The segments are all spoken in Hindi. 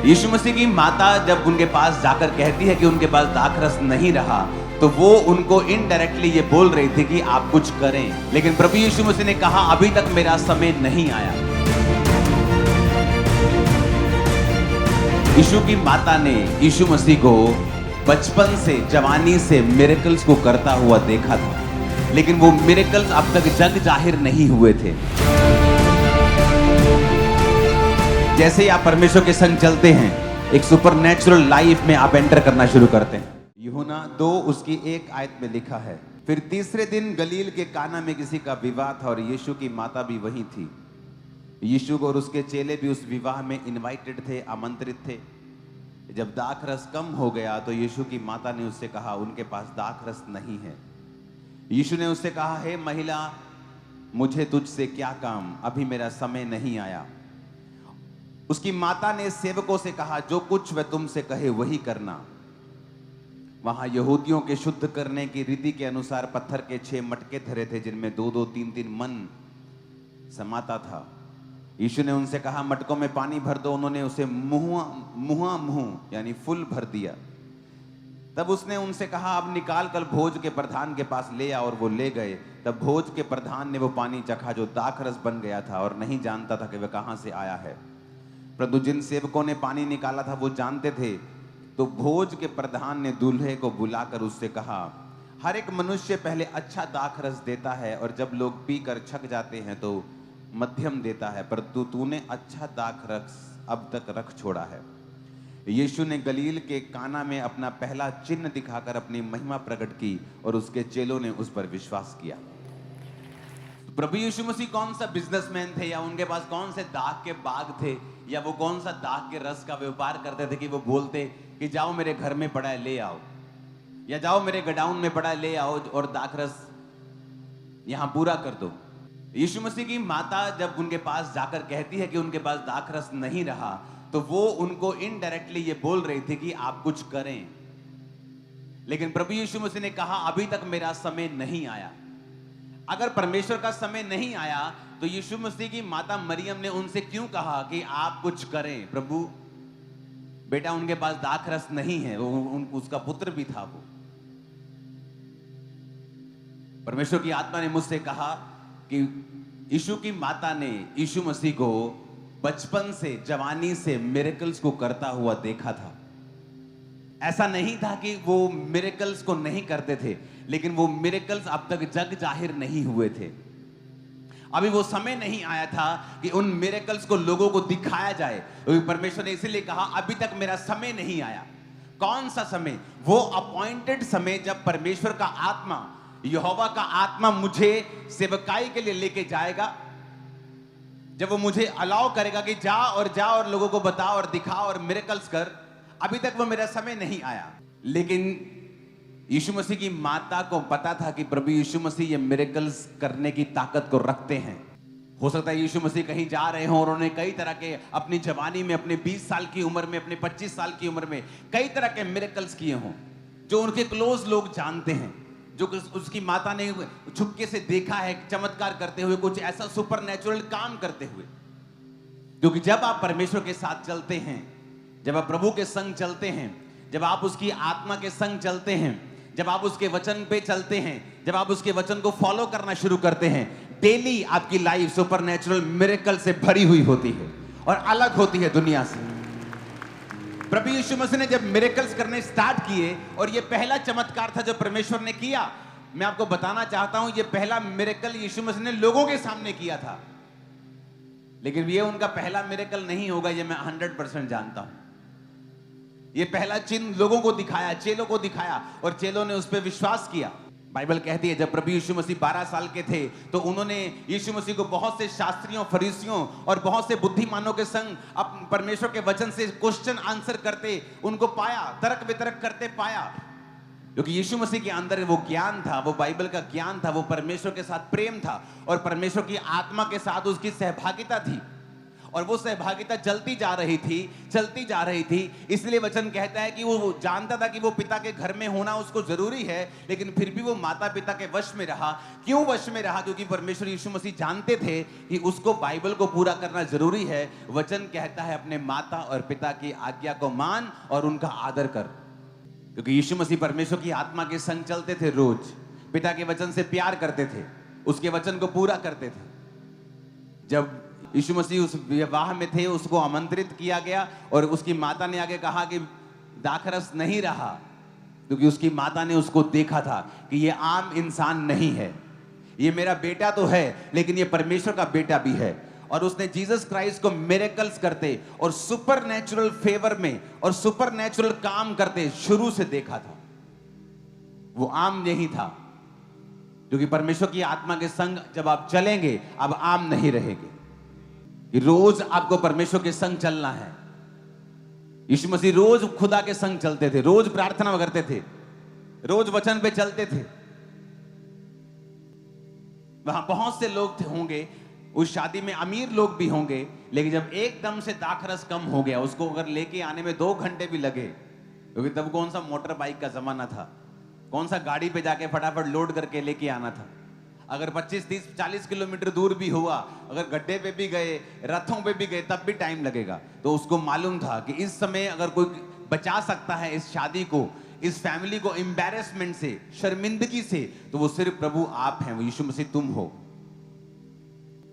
यीशु मसीह की माता जब उनके पास जाकर कहती है कि उनके पास दाखरस नहीं रहा, तो वो उनको इनडायरेक्टली ये बोल रही थी कि आप कुछ करें। लेकिन प्रभु यीशु मसीह ने कहा अभी तक मेरा समय नहीं आया। यीशु की माता ने यीशु मसीह को बचपन से, जवानी से मिरेकल्स को करता हुआ देखा था, लेकिन वो मिरेकल्स अब तक जग जाहिर नहीं हुए थे। जैसे ही आप परमेश्वर के संग चलते हैं, एक सुपरनैचुरल लाइफ में आप एंटर करना शुरू करते हैं। यूहन्ना 2 उसकी 1 आयत में लिखा है, फिर तीसरे दिन गलील के काना में किसी का विवाह था और यीशु की माता भी वहीं थी। यीशु और उसके चेले भी उस विवाह में इनवाइटेड थे, आमंत्रित थे। जब दाखरस कम हो गया तो यीशु की माता ने उससे कहा उनके पास दाखरस नहीं है। यीशु ने उससे कहा, हे महिला, मुझे तुझसे क्या काम, अभी मेरा समय नहीं आया। उसकी माता ने सेवकों से कहा, जो कुछ वह तुमसे कहे वही करना। वहां यहूदियों के शुद्ध करने की रीति के अनुसार पत्थर के 6 मटके धरे थे, जिनमें 2-2, 3-3 मन समाता था। यीशु ने उनसे कहा, मटकों में पानी भर दो। उन्होंने उसे मुंह यानी फुल भर दिया। तब उसने उनसे कहा, अब निकाल कर भोज के प्रधान के पास ले आओ, और वो ले गए। तब भोज के प्रधान ने वो पानी चखा जो दाखरस बन गया था, और नहीं जानता था कि वह कहां से आया है। परंतु जिन सेवकों ने पानी निकाला था वो जानते थे। तो भोज के प्रधान ने दूल्हे को बुलाकर उससे कहा, हर एक मनुष्य पहले अच्छा दाखरस देता है, और जब लोग पीकर छक जाते हैं तो मध्यम देता है, परंतु तूने अच्छा दाखरस अब तक रख छोड़ा है। यीशु ने गलील के काना में अपना पहला चिन्ह दिखाकर अपनी महिमा प्रकट की, और उसके चेलों ने उस पर विश्वास किया। प्रभु यीशु मसीह कौन सा बिजनेसमैन थे, या उनके पास कौन से दाख के बाग थे, या वो कौन सा दाख के रस का व्यापार करते थे कि वो बोलते कि जाओ मेरे घर में पड़ा है ले आओ, या जाओ मेरे गोडाउन में पड़ा है ले आओ और दाखरस यहां पूरा कर दो। यीशु मसीह की माता जब उनके पास जाकर कहती है कि उनके पास दाखरस नहीं रहा, तो वो उनको इनडायरेक्टली ये बोल रही थी कि आप कुछ करें। लेकिन प्रभु यीशु मसीह ने कहा अभी तक मेरा समय नहीं आया। अगर परमेश्वर का समय नहीं आया तो यीशु मसीह की माता मरियम ने उनसे क्यों कहा कि आप कुछ करें? प्रभु, बेटा उनके पास दाखरस नहीं है, उसका पुत्र भी था वो। परमेश्वर की आत्मा ने मुझसे कहा कि यीशु की माता ने यीशु मसीह को बचपन से, जवानी से मिरेकल्स को करता हुआ देखा था। ऐसा नहीं था कि वो मिरेकल्स को नहीं करते थे, लेकिन वो मिरेकल्स अब तक जग जाहिर नहीं हुए थे। अभी वो समय नहीं आया था कि उन मिरेकल्स को लोगों को दिखाया जाए। परमेश्वर ने इसीलिए कहा अभी तक मेरा समय नहीं आया। कौन सा समय? वो अपॉइंटेड समय जब परमेश्वर का आत्मा, यहोवा का आत्मा मुझे सेवकाई के लिए लेके जाएगा, जब वो मुझे अलाउ करेगा कि जा और लोगों को बता और दिखा और मिरेकल्स कर। अभी तक वो मेरा समय नहीं आया। लेकिन यीशु मसीह की माता को पता था कि प्रभु यीशु मसीह ये मिरेकल्स करने की ताकत को रखते हैं। हो सकता है यीशु मसीह कहीं जा रहे हों और उन्होंने कई तरह के अपनी जवानी में, अपने 20 साल की उम्र में, अपने 25 साल की उम्र में कई तरह के मिरेकल्स किए हों, जो उनके क्लोज लोग जानते हैं, जो उसकी माता ने छुपके से देखा है चमत्कार करते हुए, कुछ ऐसा सुपरनैचुरल काम करते हुए। क्योंकि जब आप परमेश्वर के साथ चलते हैं, जब आप प्रभु के संग चलते हैं, जब आप उसकी आत्मा के संग चलते हैं, जब आप उसके वचन पे चलते हैं, जब आप उसके वचन को फॉलो करना शुरू करते हैं, डेली आपकी लाइफ सुपरनैचुरल मिरेकल से भरी हुई होती है और अलग होती है दुनिया से। प्रभु यीशु मसीह ने जब मिरेकल्स करने स्टार्ट किए, और ये पहला चमत्कार था जो परमेश्वर ने किया। मैं आपको बताना चाहता हूं, ये पहला मिरेकल यीशु मसीह ने लोगों के सामने किया था, लेकिन ये उनका पहला मिरेकल नहीं होगा, ये मैं 100% जानता हूं। ये पहला चिन्ह लोगों को दिखाया, चेलों को दिखाया, और चेलों ने उस पर विश्वास किया। बाइबल कहती है जब प्रभु यीशु मसीह 12 साल के थे तो उन्होंने यीशु मसीह को बहुत से शास्त्रियों, फरीसियों और बहुत से बुद्धिमानों के संग परमेश्वर के वचन से क्वेश्चन आंसर करते उनको पाया, तर्क वितर्क करते पाया। क्योंकि यीशु मसीह के अंदर वो ज्ञान था, वो बाइबल का ज्ञान था, वो परमेश्वर के साथ प्रेम था, और परमेश्वर की आत्मा के साथ उसकी सहभागिता थी। और वो सहभागिता चलती जा रही थी। इसलिए वचन कहता है कि वो जानता था कि वो पिता के घर में होना उसको जरूरी है, लेकिन फिर भी वो माता पिता के वश में रहा। क्यों वश में रहा? क्योंकि परमेश्वर यीशु मसीह जानते थे कि उसको बाइबल को पूरा करना जरूरी है। वचन कहता है अपने माता और पिता की आज्ञा को मान और उनका आदर कर, क्योंकि यीशु मसीह परमेश्वर की आत्मा के संग चलते थे, रोज पिता के वचन से प्यार करते थे, उसके वचन को पूरा करते थे। जब यीशु मसीह उस विवाह में थे, उसको आमंत्रित किया गया और उसकी माता ने आगे कहा कि दाखरस नहीं रहा, क्योंकि उसकी माता ने उसको देखा था कि ये आम इंसान नहीं है, ये मेरा बेटा तो है लेकिन ये परमेश्वर का बेटा भी है। और उसने जीसस क्राइस्ट को मिरेकल्स करते और सुपरनैचुरल फेवर में और सुपरनैचुरल काम करते शुरू से देखा था। वो आम नहीं था, क्योंकि परमेश्वर की आत्मा के संग जब आप चलेंगे अब आम नहीं रहेंगे, कि रोज आपको परमेश्वर के संग चलना है। यीशु मसीह रोज खुदा के संग चलते थे, रोज प्रार्थना करते थे, रोज वचन पे चलते थे। वहां बहुत से लोग होंगे, उस शादी में अमीर लोग भी होंगे, लेकिन जब एकदम से दाखरस कम हो गया, उसको अगर लेके आने में 2 घंटे भी लगे, क्योंकि तब कौन सा मोटर बाइक का जमाना था, कौन सा गाड़ी पे जाके फटाफट लोड करके लेके आना था। अगर 25, 30, 40 किलोमीटर दूर भी हुआ, अगर गड्ढे पे भी गए, रथों पे भी गए, तब भी टाइम लगेगा। तो उसको मालूम था कि इस समय अगर कोई बचा सकता है इस शादी को, इस फैमिली को एम्बैरेसमेंट से, शर्मिंदगी से, तो वो सिर्फ प्रभु आप हैं, वो यीशु मसीह तुम हो।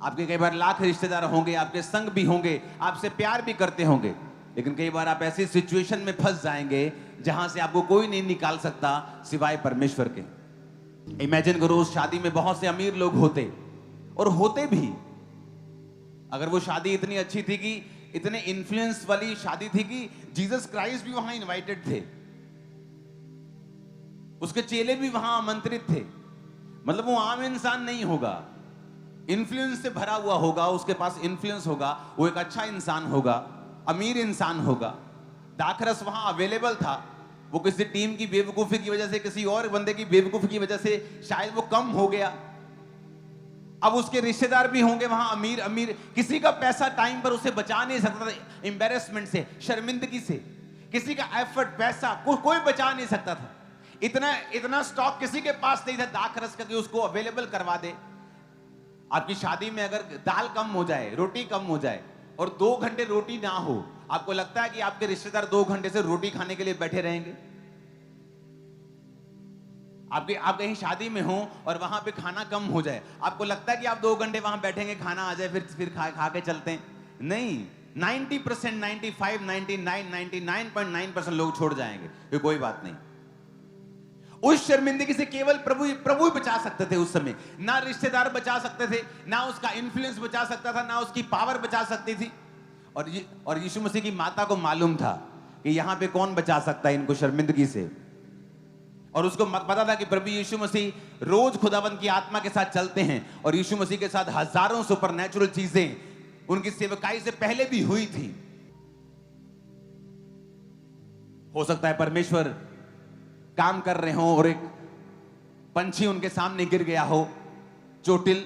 आपके कई बार लाख रिश्तेदार होंगे, आपके संग भी होंगे, आपसे प्यार भी करते होंगे, लेकिन कई बार आप ऐसी सिचुएशन में फंस जाएंगे जहां से आपको कोई नहीं निकाल सकता सिवाय परमेश्वर के। इमेजिन करो, उस शादी में बहुत से अमीर लोग होते, और होते भी। अगर वो शादी इतनी अच्छी थी कि इतने इन्फ्लुएंस वाली शादी थी कि जीसस क्राइस्ट भी वहां इनवाइटेड थे, उसके चेले भी वहां आमंत्रित थे। मतलब वो आम इंसान नहीं होगा, इन्फ्लुएंस से भरा हुआ होगा, उसके पास इन्फ्लुएंस होगा, वो एक अच्छा इंसान होगा, अमीर इंसान होगा। दाखरस वहां अवेलेबल था, वो किसी टीम की बेवकूफी की वजह से, किसी और बंदे की बेवकूफी की वजह से शायद वो कम हो गया। अब उसके रिश्तेदार भी होंगे वहां अमीर अमीर, किसी का पैसा टाइम पर उसे बचा नहीं सकता था, एम्बैरेसमेंट से, शर्मिंदगी से। किसी का एफर्ट, पैसा कोई बचा नहीं सकता था। इतना स्टॉक किसी के पास नहीं था दाखरस का कि उसको अवेलेबल करवा दे। आपकी शादी में अगर दाल कम हो जाए, रोटी कम हो जाए और 2 घंटे रोटी ना हो, आपको लगता है कि आपके रिश्तेदार 2 घंटे से रोटी खाने के लिए बैठे रहेंगे? आप कहीं शादी में हो और वहां पे खाना कम हो जाए, आपको लगता है कि आप 2 घंटे वहां बैठेंगे, खाना आ जाए, फिर खा के चलते हैं? नहीं, 90%, 95, 99, 99.9% लोग छोड़ जाएंगे, ये कोई बात नहीं। उस शर्मिंदगी से केवल प्रभु ही बचा सकते थे उस समय। ना रिश्तेदार बचा सकते थे, ना उसका इन्फ्लुएंस बचा सकता था, ना उसकी पावर बचा सकती थी। और यीशु मसीह की माता को मालूम था कि यहां पे कौन बचा सकता है इनको शर्मिंदगी से। और उसको पता था कि प्रभु यीशु मसीह रोज खुदावंद की आत्मा के साथ चलते हैं, और यीशु मसीह के साथ हजारों सुपरनैचुरल चीजें उनकी सेवकाई से पहले भी हुई थी। हो सकता है परमेश्वर काम कर रहे हो और एक पंछी उनके सामने गिर गया हो, चोटिल,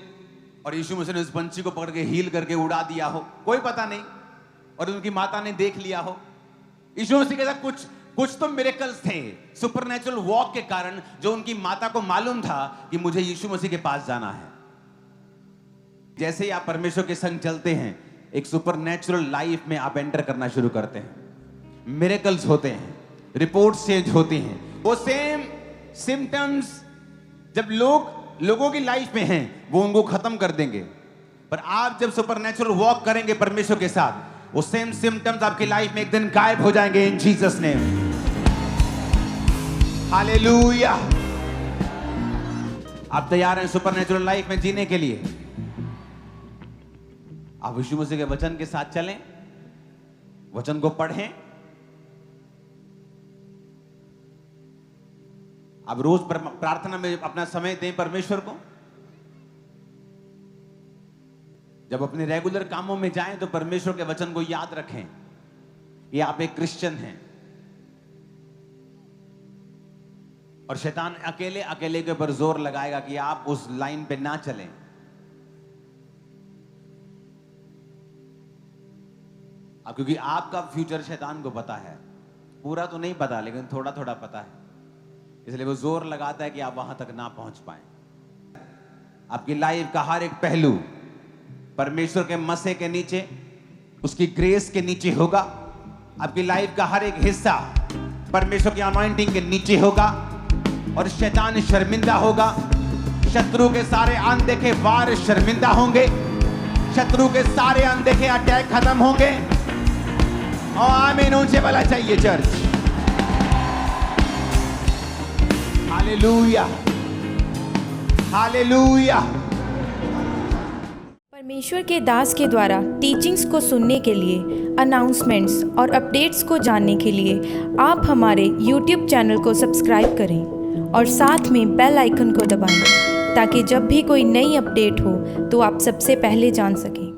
और यीशु मसीह ने उस पंछी को पकड़ के हील करके उड़ा दिया हो, कोई पता नहीं, और उनकी माता ने देख लिया हो। यीशु मसीह के साथ कुछ तो मिरेकल्स थे सुपरनैचुरल वॉक के कारण, जो उनकी माता को मालूम था कि मुझे यीशु मसीह के पास जाना है। जैसे ही आप परमेश्वर के संग चलते हैं, एक सुपरनैचुरल लाइफ में आप एंटर करना शुरू करते हैं। मिरेकल्स होते हैं, रिपोर्ट्स चेंज होती हैं। वो सेम सिम्टम्स जब लोगों की लाइफ में हैं, वो उनको खत्म कर देंगे, पर आप जब सुपरनैचुरल वॉक करेंगे परमेश्वर के साथ, वो सेम सिम्टम्स आपकी लाइफ में एक दिन गायब हो जाएंगे इन जीसस नेम। हालेलुया। आप तैयार हैं सुपरनैचुरल लाइफ में जीने के लिए? आप यीशु मसीह के वचन के साथ चलें, वचन को पढ़ें, आप रोज प्रार्थना में अपना समय दें परमेश्वर को। जब अपने रेगुलर कामों में जाएं तो परमेश्वर के वचन को याद रखें कि आप एक क्रिश्चियन हैं। और शैतान अकेले के ऊपर जोर लगाएगा कि आप उस लाइन पे ना चलें। अब क्योंकि आपका फ्यूचर शैतान को पता है, पूरा तो नहीं पता लेकिन थोड़ा थोड़ा पता है, इसलिए वो जोर लगाता है कि आप वहां तक ना पहुंच पाए। आपकी लाइफ का हर एक पहलू परमेश्वर के मसे के नीचे, उसकी ग्रेस के नीचे होगा। आपकी लाइफ का हर एक हिस्सा परमेश्वर की अनॉइंटिंग के नीचे होगा और शैतान शर्मिंदा होगा। शत्रु के सारे अनदेखे वार शर्मिंदा होंगे, शत्रु के सारे अनदेखे अटैक खत्म होंगे। और आमीन ऊंचे वाला चाहिए चर्च। Hallelujah, hallelujah. परमेश्वर के दास के द्वारा टीचिंग्स को सुनने के लिए, अनाउंसमेंट्स और अपडेट्स को जानने के लिए आप हमारे YouTube चैनल को सब्सक्राइब करें और साथ में बेल आइकन को दबाएं ताकि जब भी कोई नई अपडेट हो तो आप सबसे पहले जान सकें।